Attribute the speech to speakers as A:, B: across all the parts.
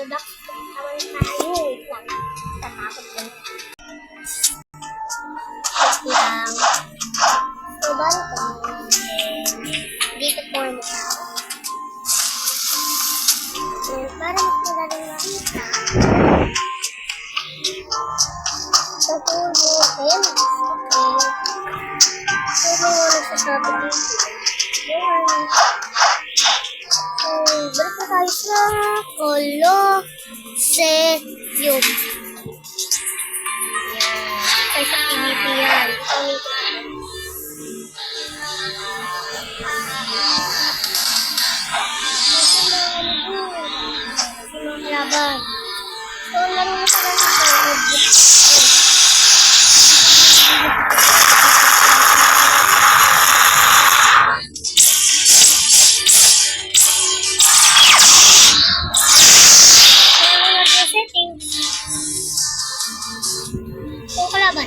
A: Magdadak. Tama na tayo. Wait lang. Tatakot ko. Wait lang. So, balik ko. Dito po ang tao. Para mas magaling makita. So, puno. Ayan. Okay. So, may wala sa sabi dito. Balik na tayo sa Colosseum. Yan. Ay, sa PvP yan. Laban. So, laro na pala sa Roblox. So, kalaban.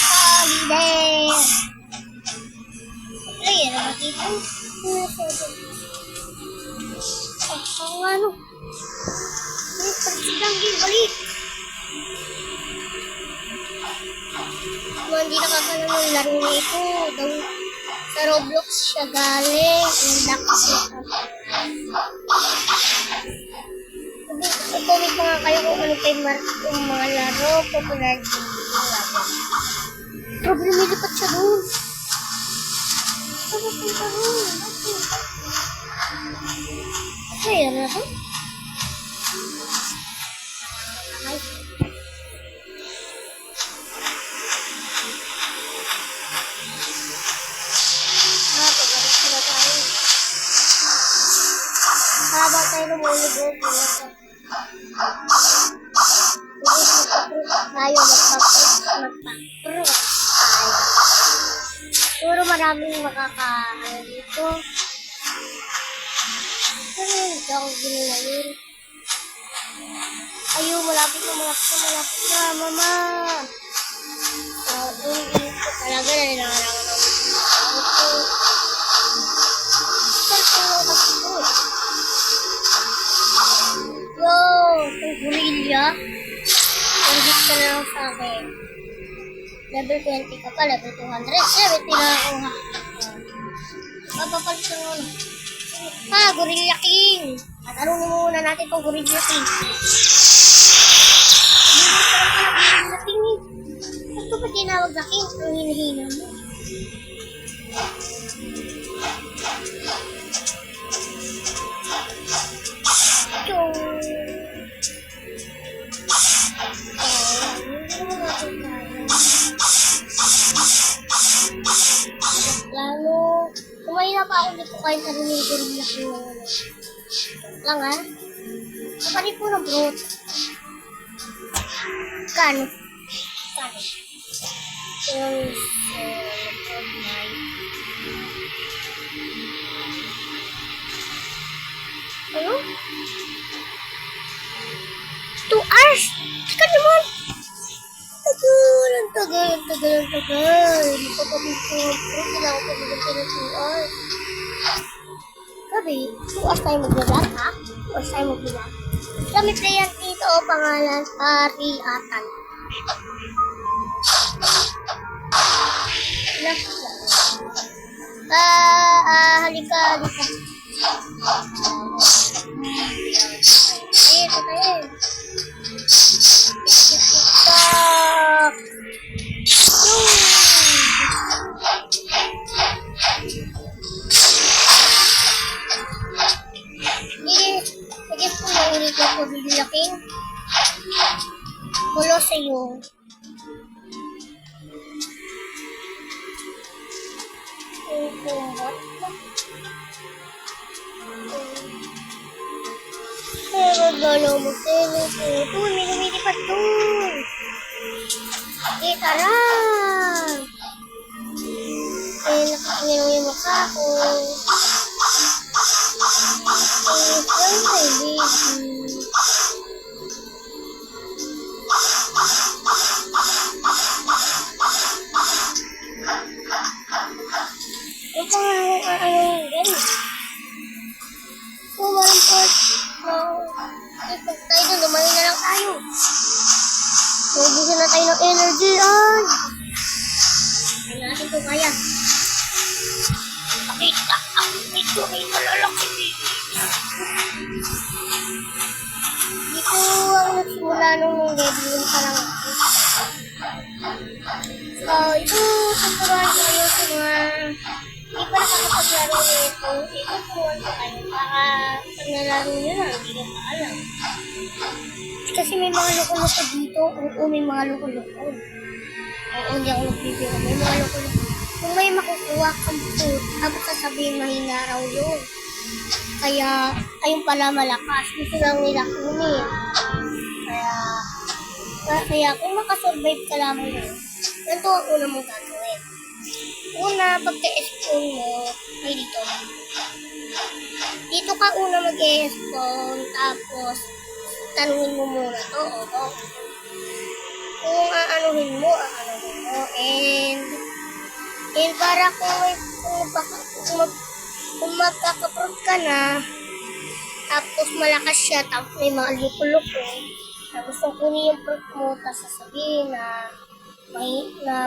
A: Holiday. Ayan na makita. Ang ano? May pagsigang balik. Kung hindi nakakala ng laro na ito, daw sa Roblox siya galing. Ang lakas na. Comment mo nga kayo kung ano kayo yung mga laro popular dito. Problem, nilipat siya doon. Ano punta doon? Kaya na ito? Ay. Pagkakas na tayo. Habang tayo lumulog tayo magpa-pro. Puro maraming makakaano dito. Pero hindi ako ginulayin. Ayun, malapit na, mama. So, hindi ko talaga na nilangalangan ako. Yo, itong gorilla. Pagkit ka na lang sa akin. Level 20 ka pa, level 200. 70 na ako ha. Papapalit na muna. Gorilla King. Tatanungin muna natin itong Gorilla King. Gorilla King eh. Ba't ko pa tinawag na King? Ang hinahina mo. Lalo, kumain na pa ako dito kahit ano yung gorilla ko lang ha. Kapali po na bro. Kano? Ano? 2 hours? Teka naman! Tagal. Hindi ko pa dito. Kailangan ko pabigyan ng 2 hours. Sabi, 2 hours tayo mag-vlog ha? 2 hours tayo mag-vlog. Kami player dito o pangalan, Pariatan. Halika. Ito tayo. TikTok. Sige po na ulit ako Gorilla King. Colosseum. Galaw mo telepo. May lumilipat doon. Tara. Nakakingin mo yung mukha ko. Yan kay baby. pa nga kung ano yan. So, walang part. Pag tayo doon, lumayo na lang tayo. So, gusto na tayo ng energy. Ay! Ay natin ito kaya. Pakita ako ito. May malalaki dito. Dito ang nagsimula nung level 1 pa lang. So, ito, tuturuan ko kayo sa mga hindi pa nakakapaglaro nito. Ito, tuturuan ko kayo para pag nalaro nyo na, hindi ka pa alam. Kasi may mga loko-loko dito. Oo, may mga loko-loko. Oo, hindi ako nagbibiro. May mga loko-loko. Kung may makukuha kang food, tapos sasabihin mahina raw yun. Kaya, ayun pala malakas. Gusto lang nila kunin. Kaya kung makasurvive ka lamang yun, ganito ang una mong gagawin. Una, pagka-spawn mo, ay dito. Dito ka una mag-spawn, tapos tanungin mo muna to, oo. Kung aanuhin mo, and para kung magkakaprot ka na, tapos malakas siya, tapos may mga luko-luko, na gustong kunin yung fruit mo, tapos sasabihin na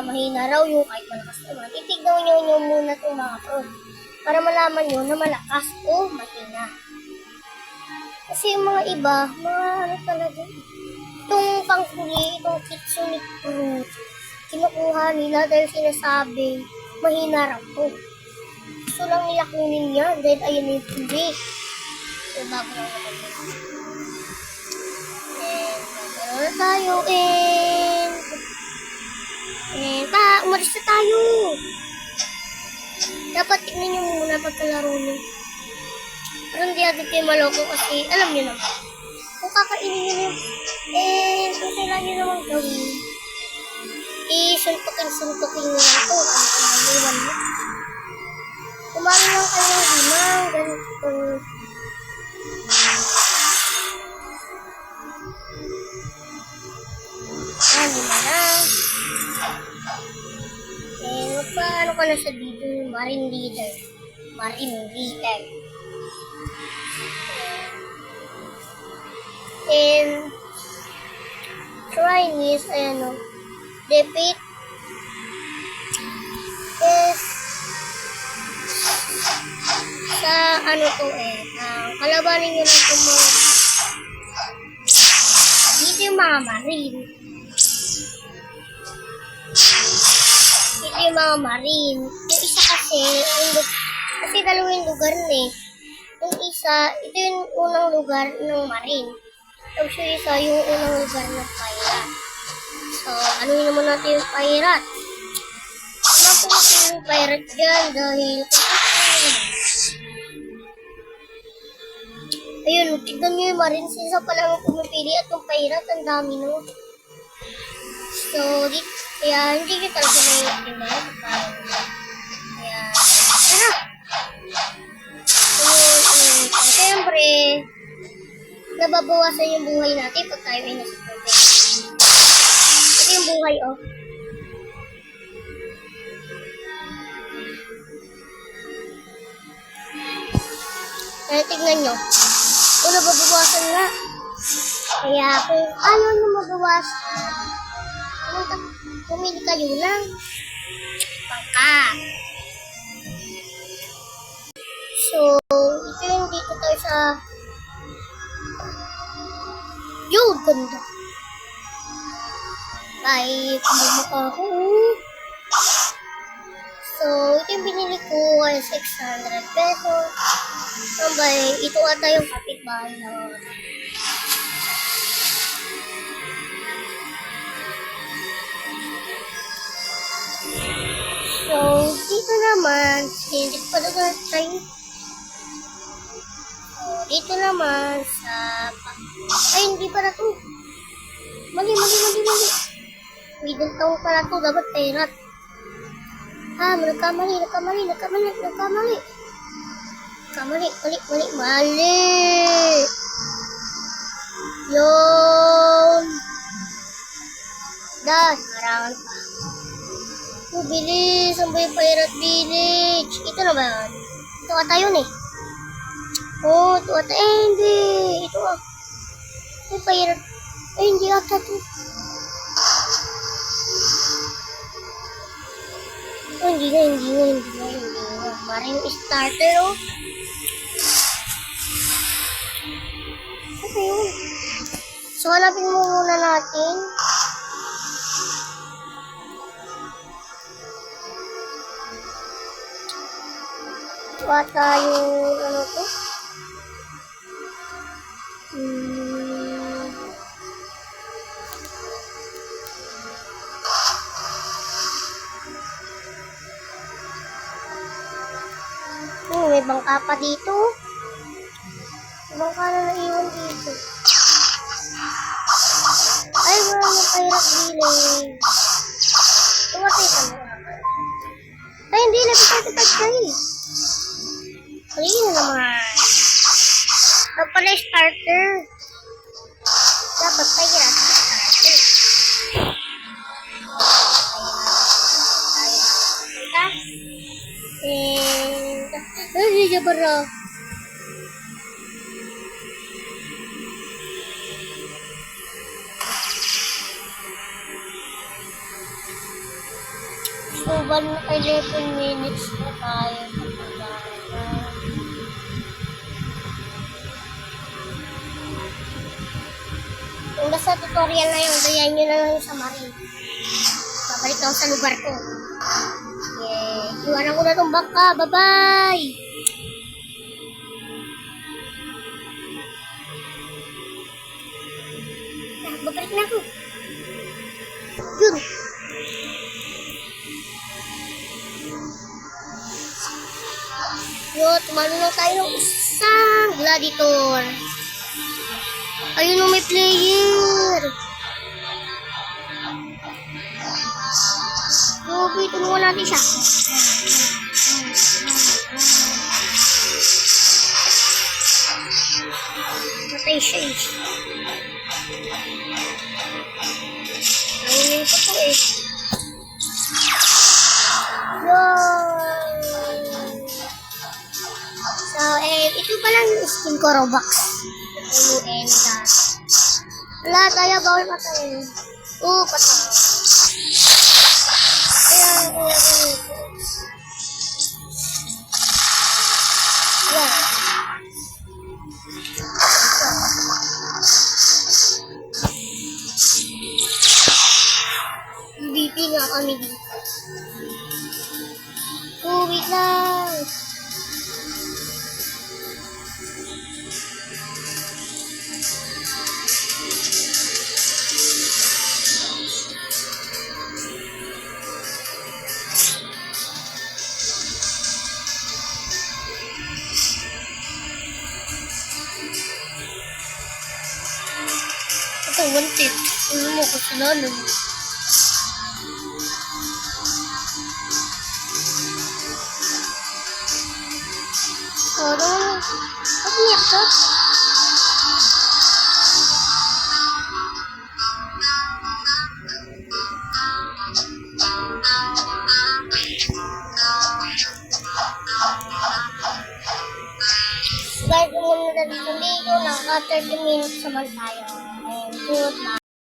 A: mahina raw yung kahit malakas naman. Titignan nyo muna itong mga fruit para malaman nyo na malakas o mahina. Kasi yung mga iba, mga ano talaga, itong panghuli, itong kitsune fruit, kinukuha nila dahil sinasabi, mahina raw po. Gusto lang nila kunin yan dahil ayun yung huli. So, bago lang naman yun. And, tayo, umalis na tayo. Dapat tignan nyo muna pagkalaro nyo. Pero hindi natin kayo maloko kasi alam nyo naman. Kung kakainin nyo yun, kung kailan nyo naman gawin, suntukin nyo lang ito. Ano mo? Kumari lang kayo ng limang, ganito. Lima na. Magpaano ka na sa dito, Marine Leader. And try is, defeat is sa kalabanin nyo lang itong mga dito yung mga Marine. Ito yung mga Marine. Yung isa kasi dalawang lugar na eh. Yung isa, ito yung unang lugar ng Marine. Tapos yung isa, yung unang lugar ng Pirate. So, anuhin naman natin yung Pirate. Ano po yung Pirate dyan dahil ayun, tignan nyo yung Marine. Isa pa lang ang pumipili at yung Pirate, ang dami no. So, kaya hindi ko talaga naiintindihan. Kaya, tara! Siyempre, nababawasan yung buhay natin pag tayo ay nasa tubig. Ito yung buhay, oh. Kaya tignan nyo. Kung nababawasan nga. Kaya kung ayaw nyo mabawasan, pumili kayo lang. Pangka. So, ito yung dito tayo sa yun, ganda. Ay, kumamaka ako. So, ito yung binili ko ay 600 pesos. Sabay, ito ata yung kapitbahay na so, dito naman, hindi ko pa tayo. So, dito naman sa ay, hindi para to. Mali. Middle town para to, dapat Pirate. Nagkamali. Mali. Yun. Harangan pa. Oh, bilis. Saan ba yung Pirate Village? Ito na ba yun? Ito ata yun eh. Oh, ito ata. Eh, hindi. Ito ah. May Pirate. Eh, hindi ata ito. Oh, hindi na. Parang yung starter oh. Ano yun? So, hanapin mo muna natin. Ata yung ano to? May bangka pa dito. May bangka na naiwan dito. Ay, wala na Pirate Village. Tumatay ka na. Ay, hindi. Lapit kayo. Ayun na naman. Ito pala yung starter. Dapat Pirate starter. Ay, jabara. So, 11 minutes na tayo. Kung nasa tutorial na yung dayan nyo na lang sa marine. Babalik ako sa lugar ko. Yeah. Iwanan ko na itong bangka. Bye-bye! Babalik na ako. Yun. Yo, tumalo lang tayo ng isang gladiator. Ayun o, may player. Okay, tulungan natin siya. Matay siya eh. Ayun ko po eh. So, ito pa lang yung skin ko, Robux. N-U-N-K. Wala tayo, bawal patay. Patay. Ayan. MVP nga kami dito. Wait lang. Ito, wanted. Ano mo, kasalanan. Ba't niyak ka? Guys, kung muna dito, nakaka 30 minutes naman tayo. And good na.